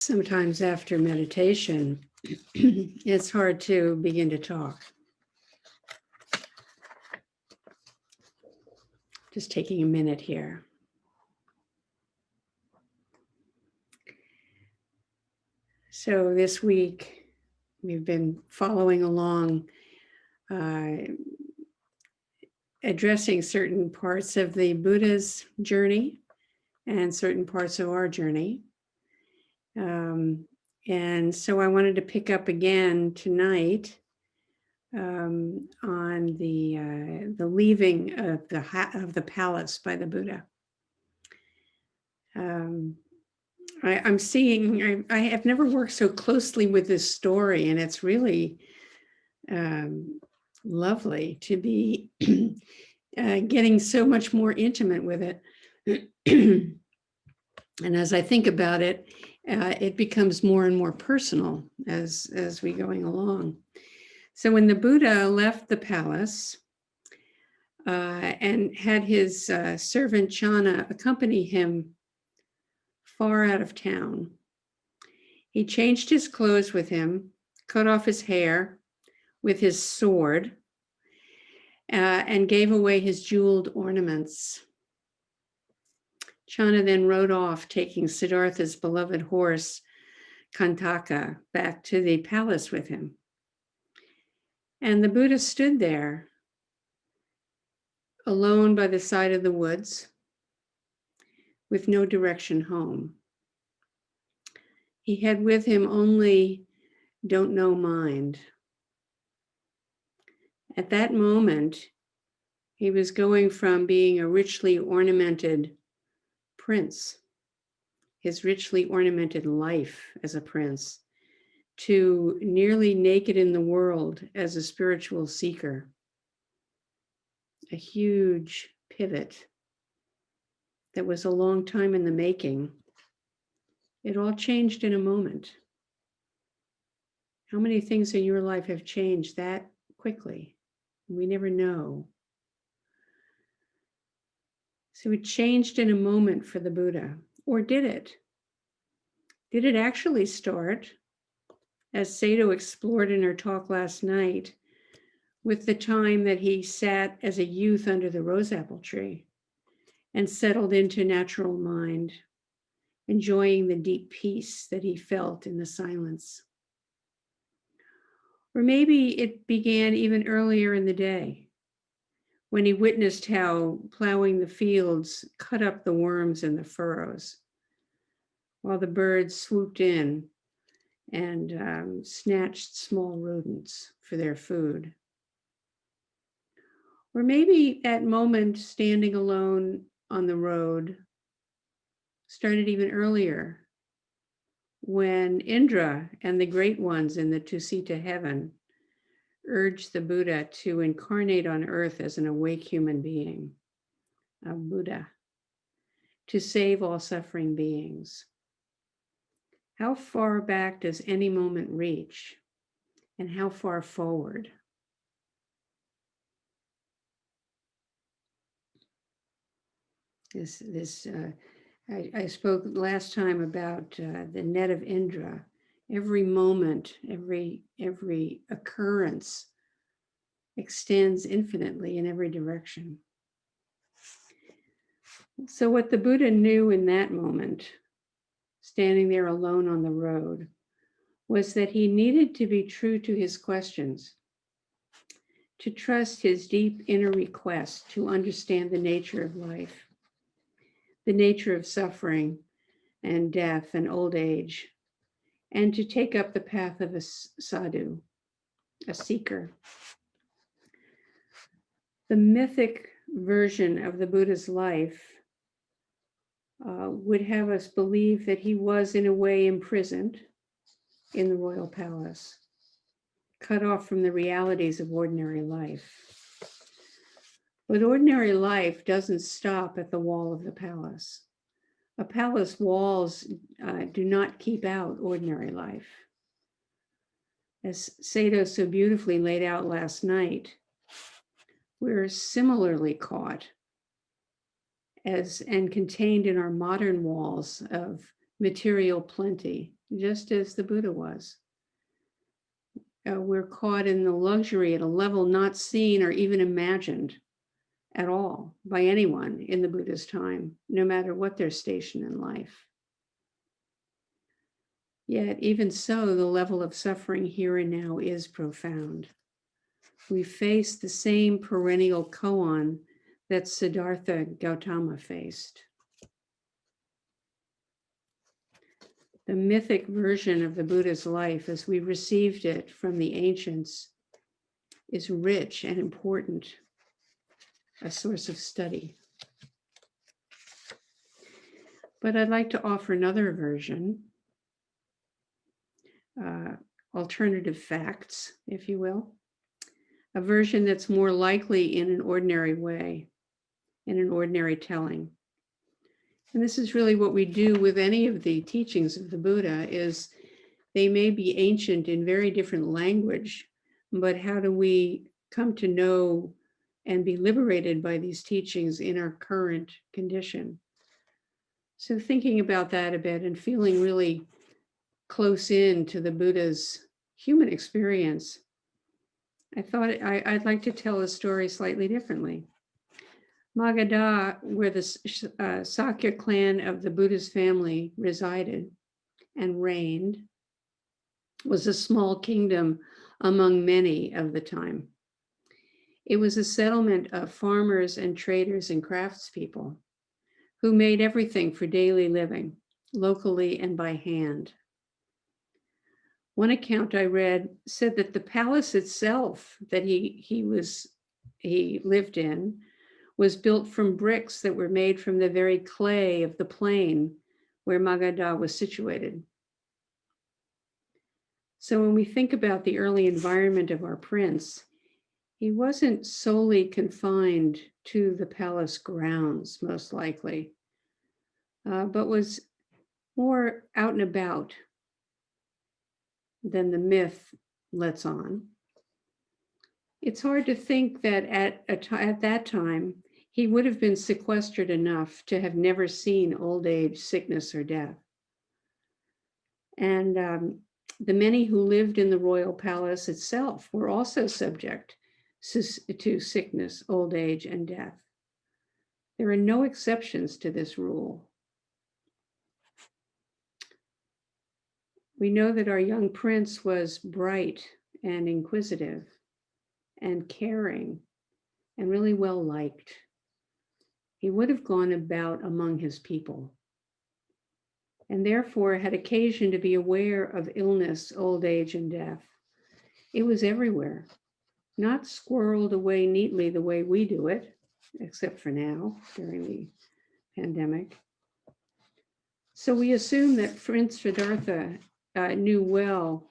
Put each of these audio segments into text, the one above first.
Sometimes after meditation, it's hard to begin to talk. Just taking a minute here. So this week, we've been following along, addressing certain parts of the Buddha's journey and certain parts of our journey. And so I wanted to pick up again tonight on the leaving of the palace by the Buddha. I'm seeing, I have never worked so closely with this story, and it's really lovely to be getting so much more intimate with it. And as I think about it, it becomes more and more personal as we going along. So when the Buddha left the palace and had his servant Channa accompany him far out of town, he changed his clothes with him, cut off his hair with his sword, and gave away his jeweled ornaments. Channa then rode off, taking Siddhartha's beloved horse, Kantaka, back to the palace with him. And the Buddha stood there, alone by the side of the woods, with no direction home. He had with him only don't know mind. At that moment, he was going from being a richly ornamented prince, his richly ornamented life as a prince, to nearly naked in the world as a spiritual seeker. A huge pivot that was a long time in the making. It all changed in a moment. How many things in your life have changed that quickly? We never know. So it changed in a moment for the Buddha. Or did it? Did it actually start, as Sato explored in her talk last night, with the time that he sat as a youth under the rose apple tree and settled into natural mind, enjoying the deep peace that he felt in the silence? Or maybe it began even earlier in the day, when he witnessed how plowing the fields cut up the worms in the furrows, while the birds swooped in and snatched small rodents for their food. Or maybe that moment standing alone on the road started even earlier, when Indra and the great ones in the Tusita heaven urged the Buddha to incarnate on earth as an awake human being, a Buddha, to save all suffering beings. How far back does any moment reach, and how far forward? I spoke last time about the net of Indra. Every moment, every occurrence extends infinitely in every direction. So what the Buddha knew in that moment, standing there alone on the road, was that he needed to be true to his questions, to trust his deep inner request to understand the nature of life, the nature of suffering and death and old age, and to take up the path of a sadhu, a seeker. The mythic version of the Buddha's life would have us believe that he was in a way imprisoned in the royal palace, cut off from the realities of ordinary life. But ordinary life doesn't stop at the wall of the palace. A palace walls do not keep out ordinary life. As Sato so beautifully laid out last night, we're similarly caught and contained in our modern walls of material plenty just as the Buddha was. We're caught in the luxury at a level not seen or even imagined at all by anyone in the Buddha's time, no matter what their station in life. Yet, even so, the level of suffering here and now is profound. We face the same perennial koan that Siddhartha Gautama faced. The mythic version of the Buddha's life, as we received it from the ancients, is rich and important, a source of study. But I'd like to offer another version, alternative facts, if you will, a version that's more likely in an ordinary way, in an ordinary telling. And this is really what we do with any of the teachings of the Buddha, is they may be ancient in very different language, but how do we come to know and be liberated by these teachings in our current condition? So thinking about that a bit and feeling really close in to the Buddha's human experience, I thought I'd like to tell a story slightly differently. Magadha, where the Sakya clan of the Buddha's family resided and reigned, was a small kingdom among many of the time. It was a settlement of farmers and traders and craftspeople who made everything for daily living, locally and by hand. One account I read said that the palace itself that he lived in was built from bricks that were made from the very clay of the plain where Magadha was situated. So when we think about the early environment of our prince, he wasn't solely confined to the palace grounds, most likely, but was more out and about than the myth lets on. It's hard to think that at that time, he would have been sequestered enough to have never seen old age, sickness, or death. And the many who lived in the royal palace itself were also subject to sickness, old age, and death. There are no exceptions to this rule. We know that our young prince was bright and inquisitive and caring and really well liked. He would have gone about among his people and therefore had occasion to be aware of illness, old age, and death. It was everywhere, not squirreled away neatly the way we do it, except for now during the pandemic. So we assume that Prince Siddhartha knew well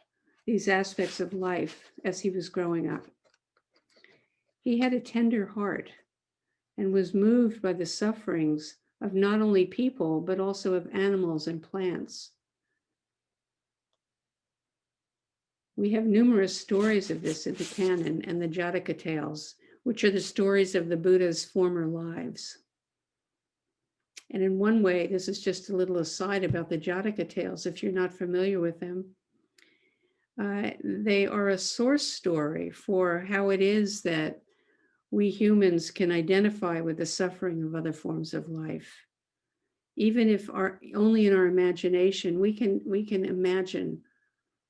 these aspects of life as he was growing up. He had a tender heart and was moved by the sufferings of not only people, but also of animals and plants. We have numerous stories of this in the canon and the Jataka tales, which are the stories of the Buddha's former lives. And in one way, this is just a little aside about the Jataka tales, if you're not familiar with them. They are a source story for how it is that we humans can identify with the suffering of other forms of life. Even if only in our imagination, we can imagine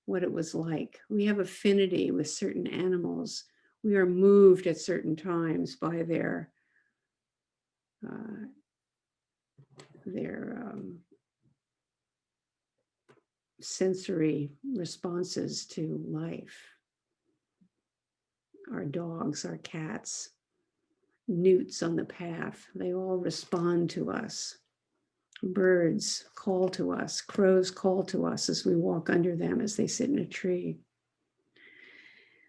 what it was like. We have affinity with certain animals. We are moved at certain times by their sensory responses to life. Our dogs, our cats, newts on the path, they all respond to us. Birds call to us, crows call to us as we walk under them as they sit in a tree.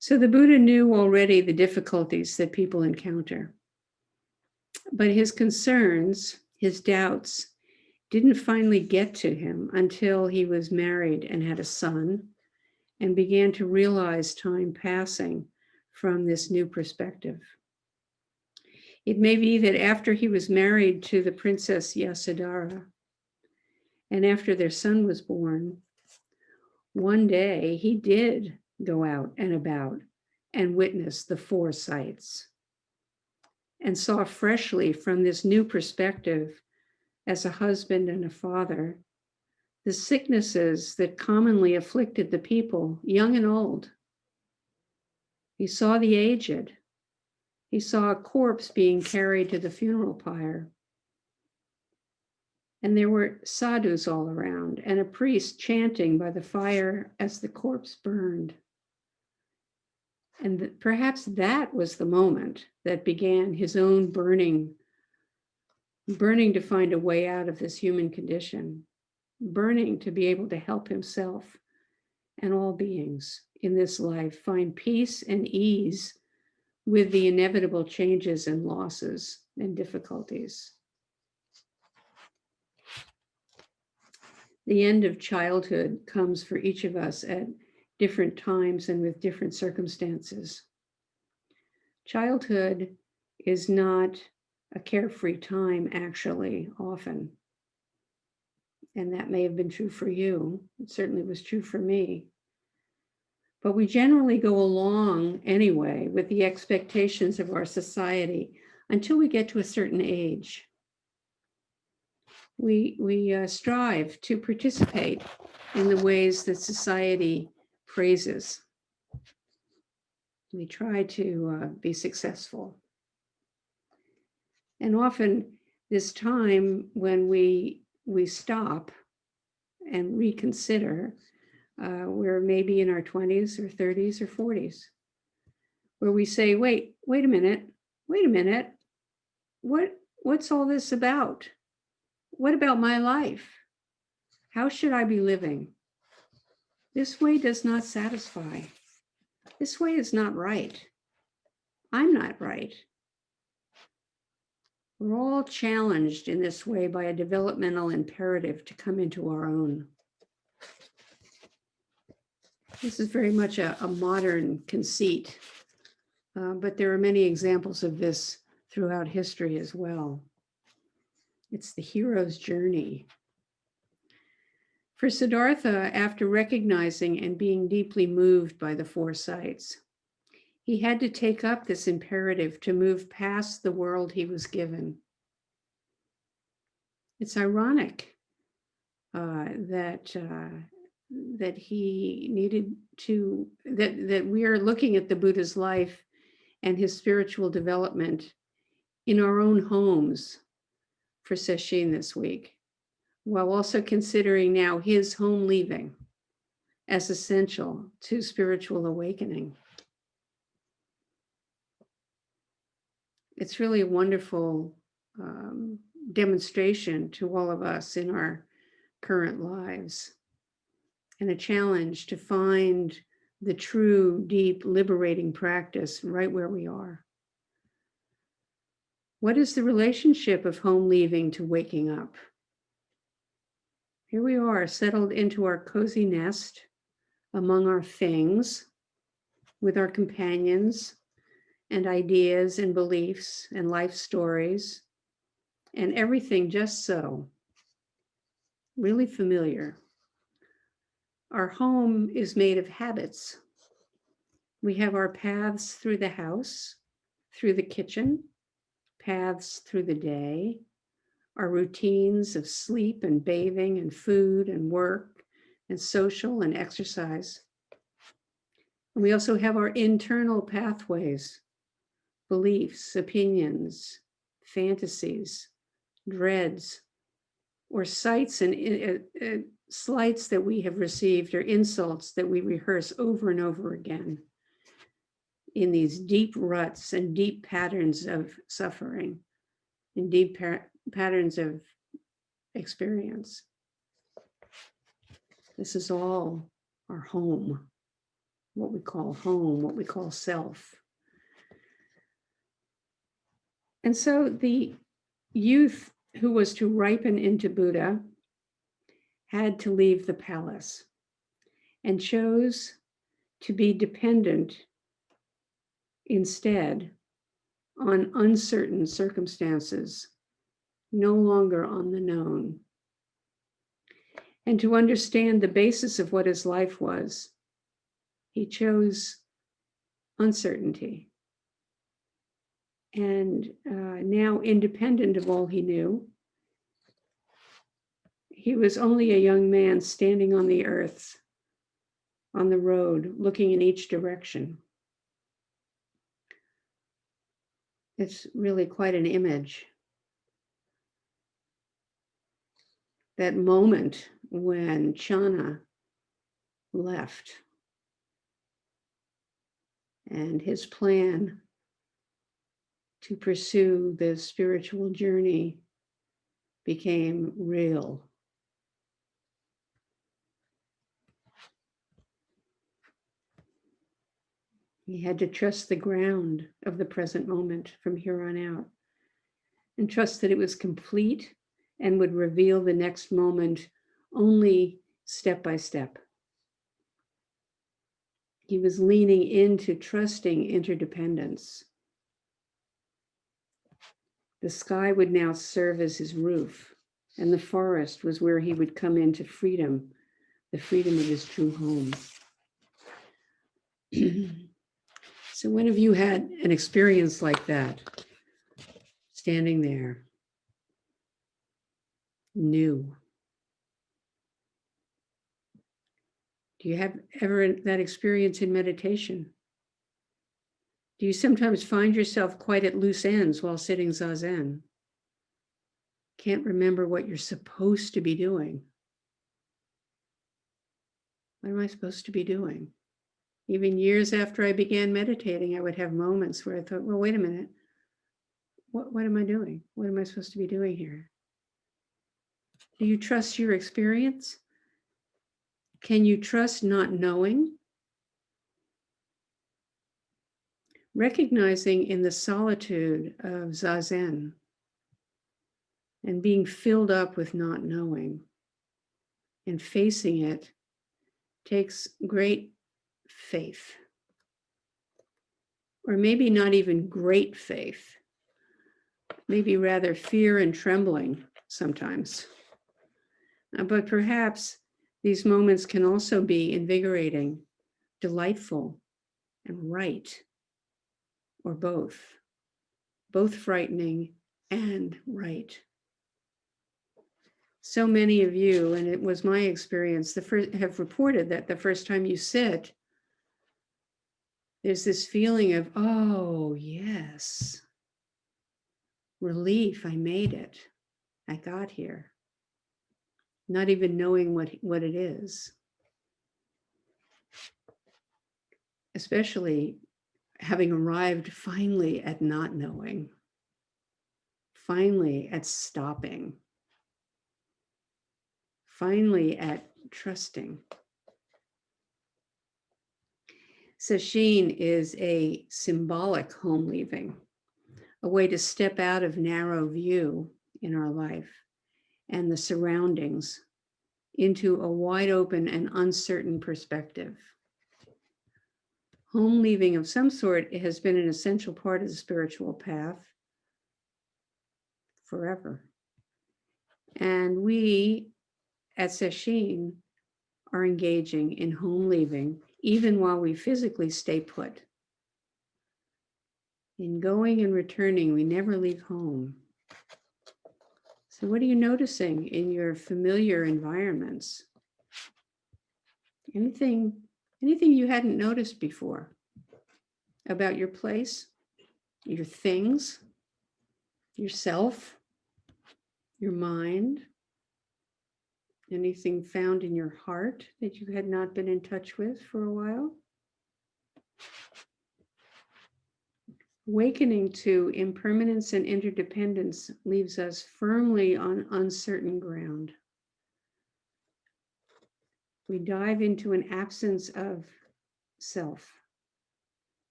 So the Buddha knew already the difficulties that people encounter, but his concerns, his doubts, didn't finally get to him until he was married and had a son and began to realize time passing from this new perspective. It may be that after he was married to the Princess Yasodhara, and after their son was born, one day he did go out and about and witness the four sights and saw freshly from this new perspective as a husband and a father the sicknesses that commonly afflicted the people, young and old. He saw the aged. He saw a corpse being carried to the funeral pyre. And there were sadhus all around and a priest chanting by the fire as the corpse burned. And perhaps that was the moment that began his own burning to find a way out of this human condition, burning to be able to help himself and all beings in this life find peace and ease with the inevitable changes and losses and difficulties. The end of childhood comes for each of us at different times and with different circumstances. Childhood is not a carefree time, actually, often. And that may have been true for you. It certainly was true for me. But we generally go along anyway with the expectations of our society until we get to a certain age. We strive to participate in the ways that society praises. We try to be successful. And often this time when we stop and reconsider, we're maybe in our 20s or 30s or 40s, where we say, wait a minute, what's all this about? What about my life? How should I be living? This way does not satisfy. This way is not right. I'm not right. We're all challenged in this way by a developmental imperative to come into our own. This is very much a modern conceit, but there are many examples of this throughout history as well. It's the hero's journey. For Siddhartha, after recognizing and being deeply moved by the four sights, he had to take up this imperative to move past the world he was given. It's ironic that he needed to, that we are looking at the Buddha's life and his spiritual development in our own homes for Sesshin this week, while also considering now his home leaving as essential to spiritual awakening. It's really a wonderful demonstration to all of us in our current lives, and a challenge to find the true, deep, liberating practice right where we are. What is the relationship of home leaving to waking up? Here we are, settled into our cozy nest among our things, with our companions and ideas and beliefs and life stories, and everything just so, really familiar. Our home is made of habits. We have our paths through the house, through the kitchen, paths through the day, our routines of sleep and bathing and food and work and social and exercise. And we also have our internal pathways, beliefs, opinions, fantasies, dreads, or sights and slights that we have received or insults that we rehearse over and over again in these deep ruts and deep patterns of suffering and deep patterns of experience. This is all our home, what we call home, what we call self. And so the youth who was to ripen into Buddha had to leave the palace and chose to be dependent instead on uncertain circumstances, no longer on the known. And to understand the basis of what his life was, he chose uncertainty. And now, independent of all he knew, he was only a young man standing on the earth, on the road, looking in each direction. It's really quite an image. That moment when Chana left and his plan to pursue the spiritual journey became real. He had to trust the ground of the present moment from here on out and trust that it was complete and would reveal the next moment only step by step. He was leaning into trusting interdependence. The sky would now serve as his roof, and the forest was where he would come into freedom, the freedom of his true home. So when have you had an experience like that? Standing there, new. Do you have ever that experience in meditation? Do you sometimes find yourself quite at loose ends while sitting zazen? Can't remember what you're supposed to be doing. What am I supposed to be doing? Even years after I began meditating, I would have moments where I thought, well, wait a minute. What am I doing? What am I supposed to be doing here? Do you trust your experience? Can you trust not knowing? Recognizing in the solitude of zazen and being filled up with not knowing and facing it takes great faith, or maybe not even great faith, maybe rather fear and trembling sometimes. But perhaps these moments can also be invigorating, delightful, and right, or both frightening and right. So many of you, and it was my experience, have reported that the first time you sit, there's this feeling of, oh, yes, relief, I made it. I got here. Not even knowing what it is. Especially having arrived finally at not knowing, finally at stopping, finally at trusting. Sesshin is a symbolic home leaving, a way to step out of narrow view in our life and the surroundings into a wide open and uncertain perspective. Home leaving of some sort has been an essential part of the spiritual path forever. And we at Sesshin are engaging in home leaving even while we physically stay put. In going and returning, we never leave home. So what are you noticing in your familiar environments? Anything you hadn't noticed before about your place, your things, yourself, your mind? Anything found in your heart that you had not been in touch with for a while? Awakening to impermanence and interdependence leaves us firmly on uncertain ground. We dive into an absence of self.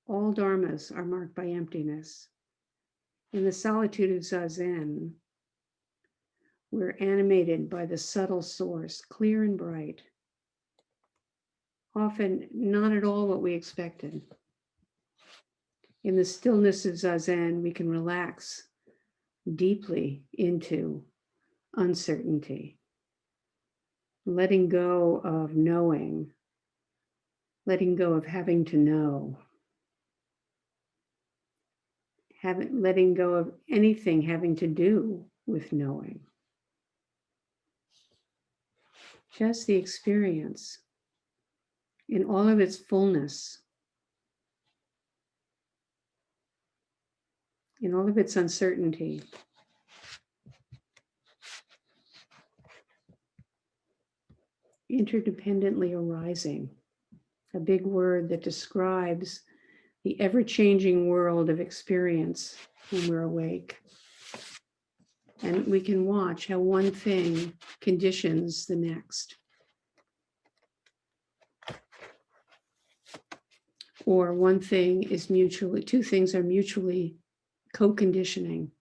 All dharmas are marked by emptiness. In the solitude of zazen, we're animated by the subtle source, clear and bright, often not at all what we expected. In the stillness of zazen, we can relax deeply into uncertainty. letting go of knowing, letting go of having to know, letting go of anything having to do with knowing. Just the experience in all of its fullness, in all of its uncertainty. Interdependently arising, a big word that describes the ever-changing world of experience when we're awake. And we can watch how one thing conditions the next. Or one thing is two things are mutually co-conditioning.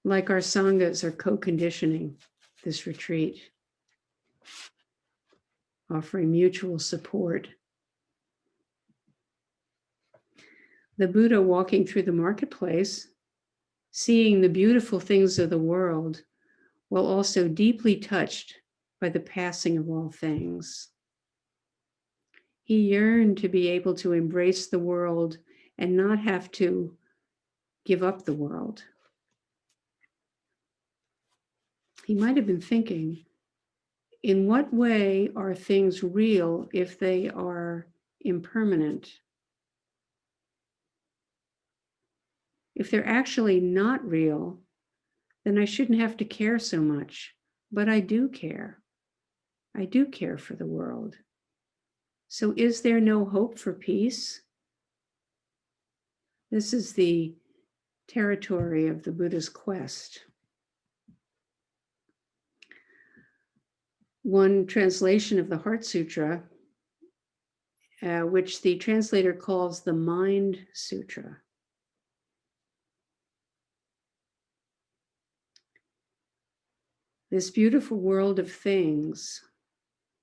Like our Sanghas are co-conditioning this retreat, offering mutual support. The Buddha walking through the marketplace, seeing the beautiful things of the world, while also deeply touched by the passing of all things. He yearned to be able to embrace the world and not have to give up the world. He might have been thinking, in what way are things real if they are impermanent? If they're actually not real, then I shouldn't have to care so much. But I do care. I do care for the world. So is there no hope for peace? This is the territory of the Buddha's quest. One translation of the Heart Sutra, which the translator calls the Mind Sutra. This beautiful world of things,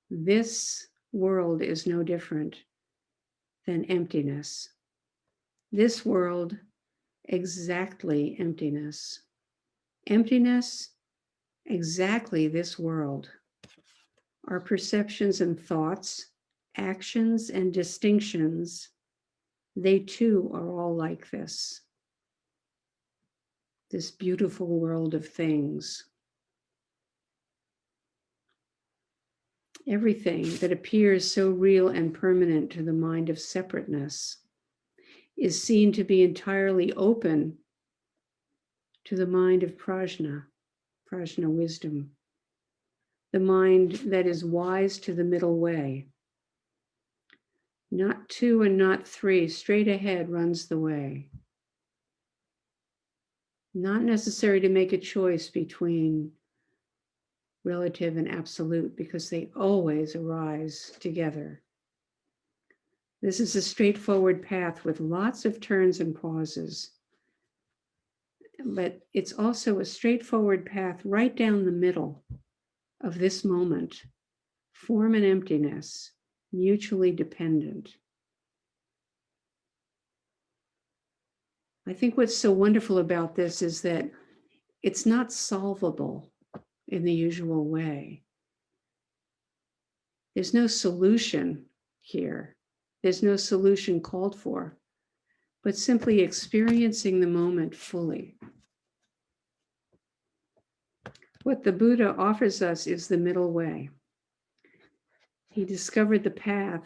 this world is no different than emptiness. This world, exactly emptiness. Emptiness, exactly this world. Our perceptions and thoughts, actions and distinctions, they too are all like this. This beautiful world of things. Everything that appears so real and permanent to the mind of separateness is seen to be entirely open to the mind of prajna wisdom, the mind that is wise to the middle way. Not two and not three, straight ahead runs the way. Not necessary to make a choice between relative and absolute because they always arise together. This is a straightforward path with lots of turns and pauses, but it's also a straightforward path right down the middle of this moment, form and emptiness, mutually dependent. I think what's so wonderful about this is that it's not solvable in the usual way. There's no solution here. There's no solution called for, but simply experiencing the moment fully. What the Buddha offers us is the middle way. He discovered the path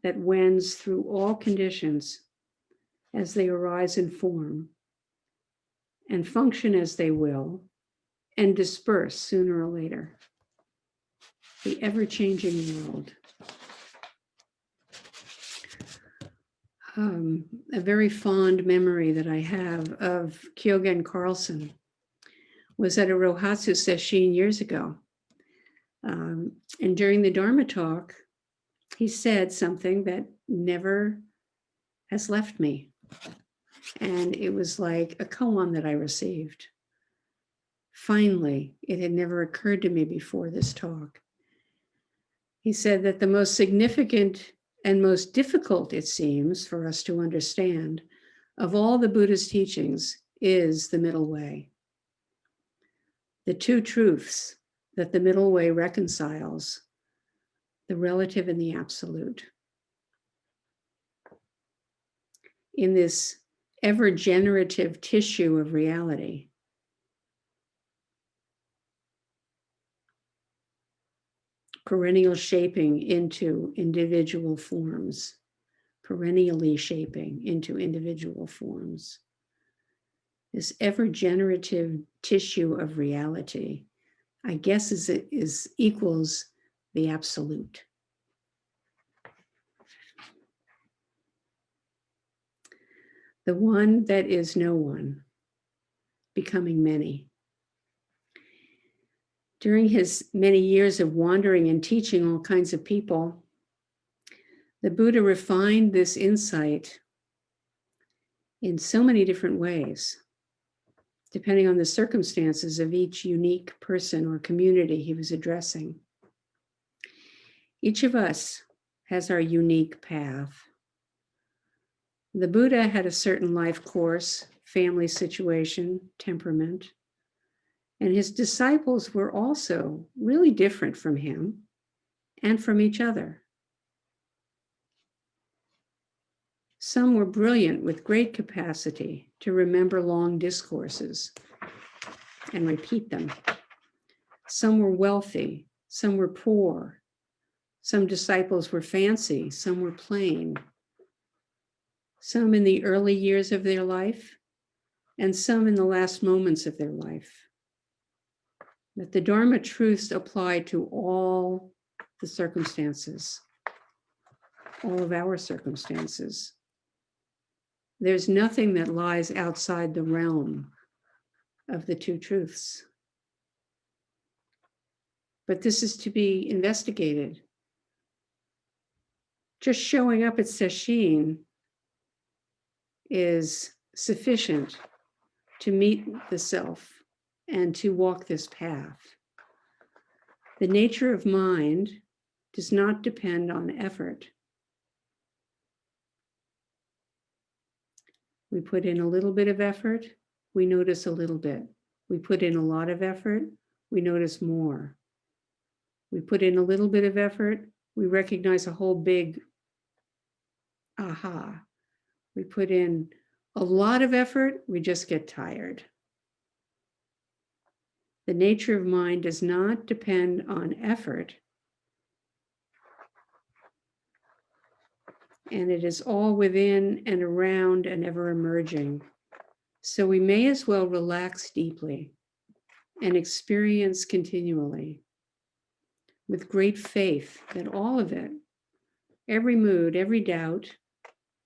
that wends through all conditions as they arise in form and function as they will and disperse sooner or later. The ever-changing world. A very fond memory that I have of Kyogen Carlson was at a Rohatsu session years ago. And during the Dharma talk, he said something that never has left me. And it was like a koan that I received. Finally, it had never occurred to me before this talk. He said that the most significant and most difficult, it seems, for us to understand of all the Buddha's teachings is the middle way. The two truths that the middle way reconciles the relative and the absolute. In this ever-generative tissue of reality, perennial shaping into individual forms, perennially shaping into individual forms. This ever-generative tissue of reality, I guess, equals the absolute. The one that is no one, becoming many. During his many years of wandering and teaching all kinds of people, the Buddha refined this insight in so many different ways, depending on the circumstances of each unique person or community he was addressing. Each of us has our unique path. The Buddha had a certain life course, family situation, temperament, and his disciples were also really different from him and from each other. Some were brilliant with great capacity to remember long discourses and repeat them. Some were wealthy, some were poor. Some disciples were fancy, some were plain. Some in the early years of their life, and some in the last moments of their life. That the Dharma truths apply to all the circumstances, all of our circumstances. There's nothing that lies outside the realm of the two truths. But this is to be investigated. Just showing up at sesshin is sufficient to meet the self and to walk this path. The nature of mind does not depend on effort. We put in a little bit of effort, we notice a little bit. We put in a lot of effort, we notice more. We put in a little bit of effort, we recognize a whole big aha. We put in a lot of effort, we just get tired. The nature of mind does not depend on effort, and it is all within and around and ever emerging. So we may as well relax deeply and experience continually with great faith that all of it, every mood, every doubt,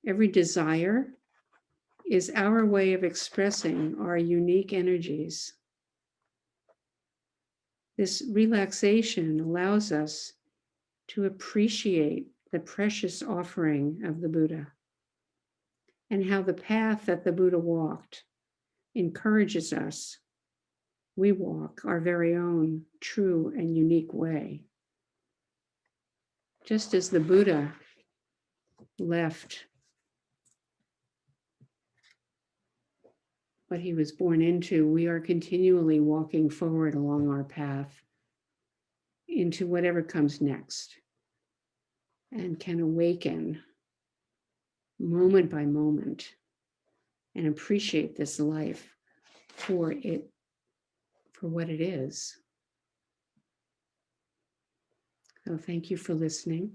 every desire, is our way of expressing our unique energies. This relaxation allows us to appreciate the precious offering of the Buddha and how the path that the Buddha walked encourages us. We walk our very own true and unique way. Just as the Buddha left what he was born into, we are continually walking forward along our path into whatever comes next and can awaken moment by moment and appreciate this life for what it is. So thank you for listening.